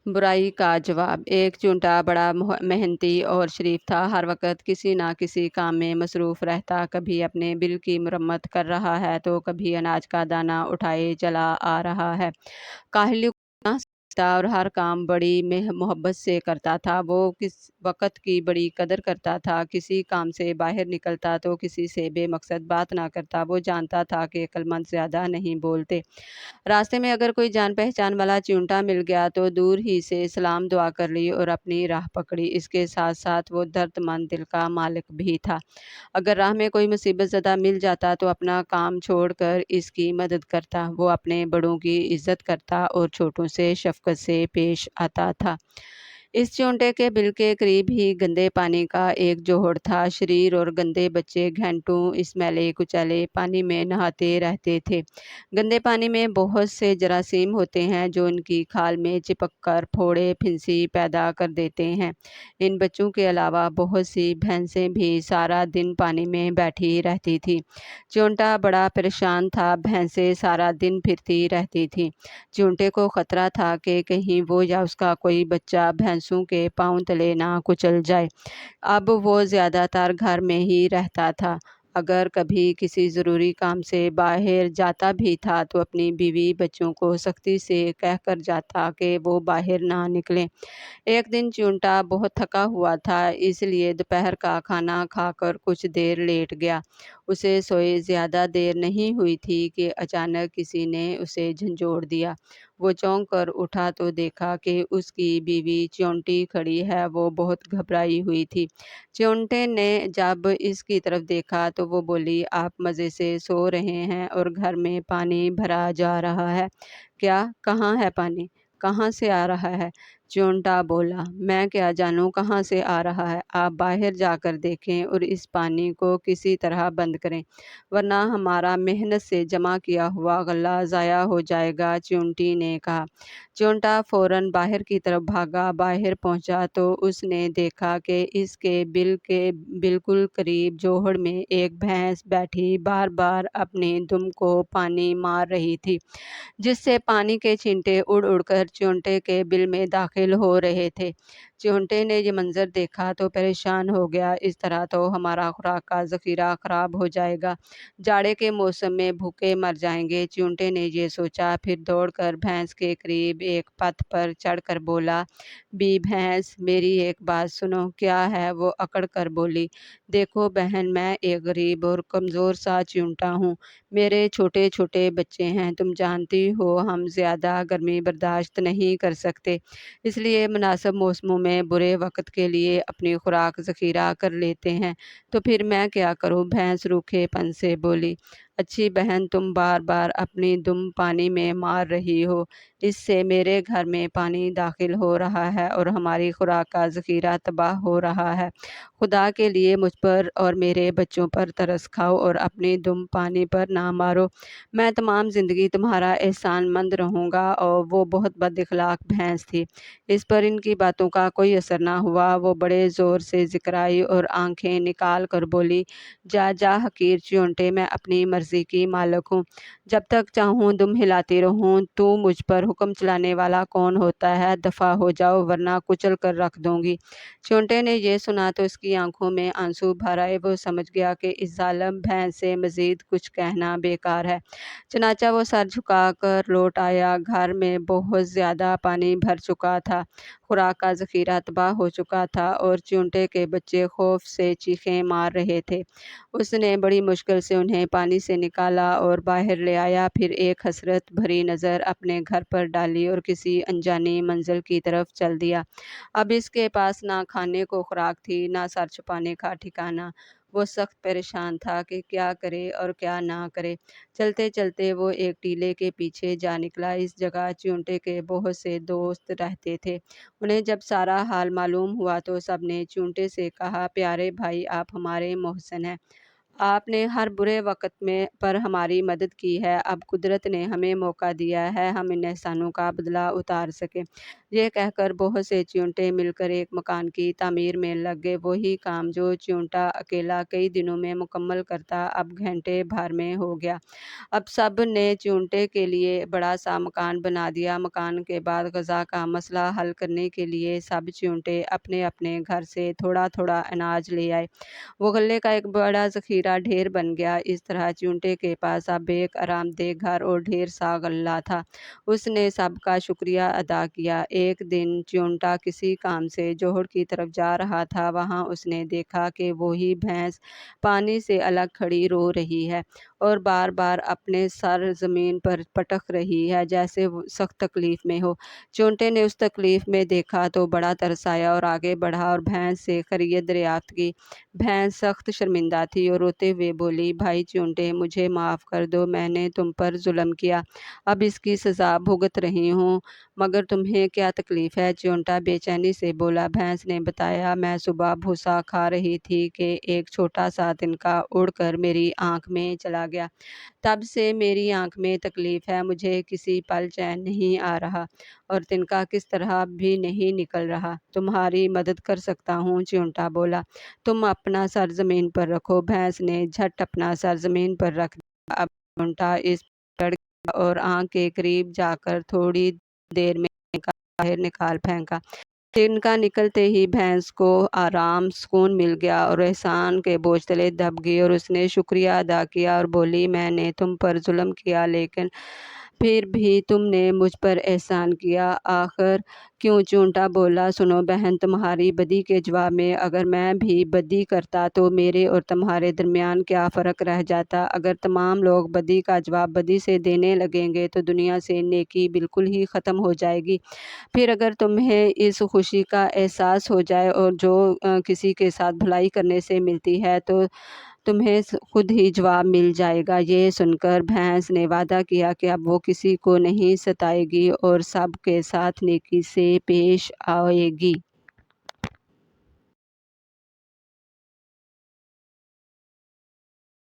बुराई का जवाब। एक चूंटा बड़ा मेहनती और शरीफ था। हर वक्त किसी ना किसी काम में मसरूफ रहता। कभी अपने बिल की मुरम्मत कर रहा है तो कभी अनाज का दाना उठाए चला आ रहा है। काहली को ना सीखता और हर काम बड़ी मोहब्बत से करता था। वो किस वक्त की बड़ी कदर करता था। किसी काम से बाहर निकलता तो किसी से बेमकसद बात ना करता। वो जानता था कि अक्लमंद ज्यादा नहीं बोलते। रास्ते में अगर कोई जान पहचान वाला चिमटा मिल गया तो दूर ही से सलाम दुआ कर ली और अपनी राह पकड़ी। इसके साथ साथ वो दर्दमंद दिल का मालिक भी था। अगर राह में कोई मुसीबत ज़दा मिल जाता तो अपना काम छोड़कर इसकी मदद करता। वो अपने बड़ों की इज्जत करता और छोटों से शफकत से पेश आता था। इस चूंटे के बिल के करीब ही गंदे पानी का एक जोहड़ था। शरीर और गंदे बच्चे घंटों इस मैले कुचैले पानी में नहाते रहते थे। गंदे पानी में बहुत से जरासीम होते हैं जो उनकी खाल में चिपक कर फोड़े फिंसी पैदा कर देते हैं। इन बच्चों के अलावा बहुत सी भैंसें भी सारा दिन पानी में बैठी रहती थी। चूंटा बड़ा परेशान था। भैंसें सारा दिन फिरती रहती थी। चूंटे को खतरा था कि कहीं वो या उसका कोई बच्चा भैंसों के पांव तले ना कुचल जाए। अब वो ज़्यादातर घर में ही रहता था। अगर कभी किसी ज़रूरी काम से बाहर जाता भी था तो अपनी बीवी बच्चों को सख्ती से कहकर जाता कि वो बाहर ना निकलें। एक दिन चिमटा बहुत थका हुआ था, इसलिए दोपहर का खाना खाकर कुछ देर लेट गया। उसे सोए ज़्यादा देर नहीं हुई थी कि अचानक किसी ने उसे झंझोड़ दिया। वो चौंक कर उठा तो देखा कि उसकी बीवी चिमटी खड़ी है। वो बहुत घबराई हुई थी। चिमटे ने जब इसकी तरफ देखा तो वो बोली, आप मज़े से सो रहे हैं और घर में पानी भरा जा रहा है। क्या? कहाँ है पानी? कहाँ से आ रहा है? चूंटा बोला, मैं क्या जानूं कहाँ से आ रहा है। आप बाहर जाकर देखें और इस पानी को किसी तरह बंद करें, वरना हमारा मेहनत से जमा किया हुआ गल्ला ज़ाया हो जाएगा। चूंटी ने कहा। चूंटा फौरन बाहर की तरफ भागा। बाहर पहुंचा तो उसने देखा कि इसके बिल के बिल्कुल करीब जोहड़ में एक भैंस बैठी बार बार अपने दुम को पानी मार रही थी, जिससे पानी के छींटे उड़ उड़कर चिमटे के बिल में दाखिल हो रहे थे। चिमटे ने ये मंजर देखा तो परेशान हो गया। इस तरह तो हमारा खुराक का ज़ख़ीरा खराब हो जाएगा। जाड़े के मौसम में भूखे मर जाएंगे। चिमटे ने ये सोचा। फिर दौड़कर भैंस के करीब एक पत्थ पर चढ़कर बोला, बी भैंस, मेरी एक बात सुनो। क्या है? वो अकड़ कर बोली, देखो बहन, मैं एक गरीब और कमज़ोर सा चिमटा हूँ। मेरे छोटे छोटे बच्चे हैं। तुम जानती हो हम ज़्यादा गर्मी बर्दाश्त नहीं कर सकते, इसलिए मुनासिब मौसमों में बुरे वक्त के लिए अपनी खुराक ज़ख़ीरा कर लेते हैं। तो फिर मैं क्या करूँ? भैंस रूखेपन से बोली। अच्छी बहन, तुम बार बार अपनी दुम पानी में मार रही हो। इससे मेरे घर में पानी दाखिल हो रहा है और हमारी खुराक का ज़ख़ीरा तबाह हो रहा है। खुदा के लिए मुझ पर और मेरे बच्चों पर तरस खाओ और अपनी दुम पानी पर ना मारो। मैं तमाम ज़िंदगी तुम्हारा एहसानमंद रहूँगा। और वो बहुत बदअखलाक भैंस थी। इस पर इनकी बातों का कोई असर ना हुआ। वो बड़े ज़ोर से ज़िकराई और आंखें निकाल कर बोली, जा जा हकीर चिमटे, मैं अपनी मर्ज़ी की मालिक हूँ। जब तक चाहूँ दुम हिलाती रहूँ। तू मुझ पर हुक्म चलाने वाला कौन होता है? दफ़ा हो जाओ वरना कुचल कर रख दूँगी। चिमटे ने यह सुना तो उसकी आंखों में आंसू भर आए। वो समझ गया कि इस जालिम भैंस से मज़ीद कुछ कहना बेकार है। चनाचा वो सर झुकाकर लौट आया। घर में बहुत ज़्यादा पानी भर चुका था। खुराक का ज़ख़ीरा तबाह हो चुका था और चिमटे के बच्चे खौफ से चीखें मार रहे थे। उसने बड़ी मुश्किल से उन्हें पानी से निकाला और बाहर ले आया। फिर एक हसरत भरी नज़र अपने घर पर डाली और किसी अनजानी मंजिल की तरफ चल दिया। अब इसके पास ना खाने को खुराक थी, ना सर छुपाने का ठिकाना। वो सख्त परेशान था कि क्या करे और क्या ना करे। चलते चलते वो एक टीले के पीछे जा निकला। इस जगह चिमटे के बहुत से दोस्त रहते थे। उन्हें जब सारा हाल मालूम हुआ तो सब ने चिमटे से कहा, प्यारे भाई, आप हमारे मोहसिन हैं। آپ نے ہر برے وقت میں پر ہماری مدد کی ہے، اب قدرت نے ہمیں موقع دیا ہے ہم ان احسانوں کا بدلہ اتار سکیں۔ یہ کہہ کر بہت سے چیونٹے مل کر ایک مکان کی تعمیر میں لگ گئے۔ وہی کام جو چیونٹا اکیلا کئی دنوں میں مکمل کرتا اب گھنٹے بھر میں ہو گیا۔ اب سب نے چیونٹے کے لیے بڑا سا مکان بنا دیا۔ مکان کے بعد غذا کا مسئلہ حل کرنے کے لیے سب چیونٹے اپنے اپنے گھر سے تھوڑا تھوڑا اناج لے آئے۔ وہ غلے کا ایک بڑا ذخیرہ ڈھیر بن گیا۔ اس طرح چیونٹے کے پاس اب ایک آرام دہ گھر اور ڈھیر سا غلہ تھا۔ اس نے سب کا شکریہ ادا کیا۔ ایک دن چیونٹا کسی کام سے جوہڑ کی طرف جا رہا تھا۔ وہاں اس نے دیکھا کہ وہی بھینس پانی سے الگ کھڑی رو رہی ہے اور بار بار اپنے سر زمین پر پٹک رہی ہے جیسے وہ سخت تکلیف میں ہو۔ چیونٹے نے اس تکلیف میں دیکھا تو بڑا ترس آیا اور آگے بڑھا اور بھینس سے خیریت دریافت کی۔ بھینس سخت شرمندہ تھی اور روتے ہوئے بولی، بھائی چیونٹے، مجھے معاف کر دو، میں نے تم پر ظلم کیا، اب اس کی سزا بھگت رہی ہوں، مگر تمہیں کیا تکلیف ہے؟ چیونٹا بے چینی سے بولا۔ بھینس نے بتایا، میں صبح بھوسا کھا رہی تھی کہ ایک چھوٹا سا تنکا اڑ کر میری آنکھ میں چلا گیا، تب سے میری آنکھ میں تکلیف ہے، مجھے کسی پل چین نہیں آ رہا اور تنکا کس طرح بھی نہیں نکل رہا، تمہاری مدد کر سکتا ہوں۔ چیونٹا بولا، تم اپنا سر زمین پر رکھو۔ بھینس نے جھٹ اپنا سر زمین پر رکھ دیا۔ اب چیونٹا اس پر چڑھ گیا اور آنکھ کے قریب جا کر تھوڑی دیر میں تنکا باہر نکال پھینکا۔ تنکا نکلتے ہی بھینس کو آرام سکون مل گیا اور احسان کے بوجھ تلے دب گئی اور اس نے شکریہ ادا کیا اور بولی، میں نے تم پر ظلم کیا لیکن پھر بھی تم نے مجھ پر احسان کیا، آخر کیوں؟ چیونٹا بولا، سنو بہن، تمہاری بدی کے جواب میں اگر میں بھی بدی کرتا تو میرے اور تمہارے درمیان کیا فرق رہ جاتا؟ اگر تمام لوگ بدی کا جواب بدی سے دینے لگیں گے تو دنیا سے نیکی بالکل ہی ختم ہو جائے گی۔ پھر اگر تمہیں اس خوشی کا احساس ہو جائے اور جو کسی کے ساتھ بھلائی کرنے سے ملتی ہے تو تمہیں خود ہی جواب مل جائے گا۔ یہ سن کر بھینس نے وعدہ کیا کہ اب وہ کسی کو نہیں ستائے گی اور سب کے ساتھ نیکی سے پیش آئے گی۔